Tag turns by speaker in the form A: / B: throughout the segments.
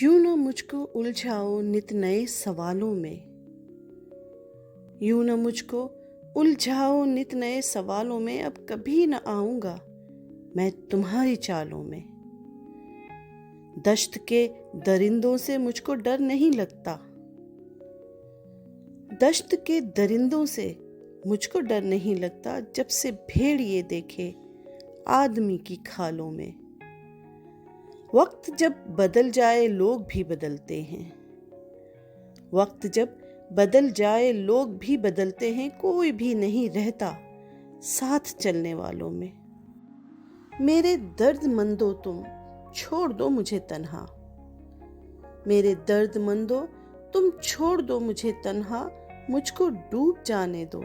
A: यूं न मुझको उलझाओ नित नए सवालों में, यूं न मुझको उलझाओ नित नए सवालों में। अब कभी न आऊंगा मैं तुम्हारी चालों में। दश्त के दरिंदों से मुझको डर नहीं लगता, दश्त के दरिंदों से मुझको डर नहीं लगता। जब से भेड़िए देखे आदमी की खालों में। वक्त जब बदल जाए लोग भी बदलते हैं, वक्त जब बदल जाए लोग भी बदलते हैं। कोई भी नहीं रहता साथ चलने वालों में। मेरे दर्द मंदो तुम छोड़ दो मुझे तन्हा, मेरे दर्द मंदो तुम छोड़ दो मुझे तन्हा। मुझको डूब जाने दो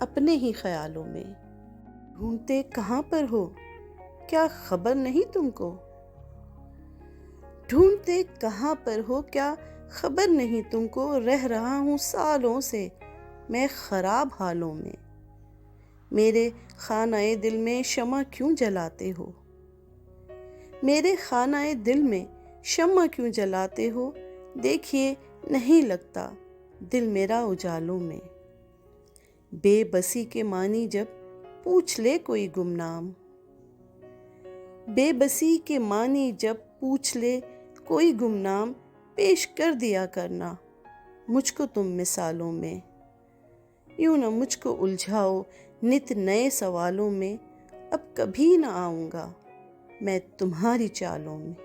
A: अपने ही ख्यालों में। ढूंढते कहाँ पर हो क्या खबर नहीं तुमको, ढूंढते कहाँ पर हो क्या खबर नहीं तुमको। रह रहा हूँ सालों से मैं खराब हालों में। मेरे खानाए दिल में शमा क्यों जलाते हो, मेरे खानाए दिल में शमा क्यों जलाते हो। देखिए नहीं लगता दिल मेरा उजालों में। बेबसी के मानी जब पूछ ले कोई गुमनाम, बेबसी के मानी जब पूछ ले कोई गुमनाम। पेश कर दिया करना मुझको तुम मिसालों में। यूं न मुझको उलझाओ नित नए सवालों में। अब कभी न आऊंगा मैं तुम्हारी चालों में।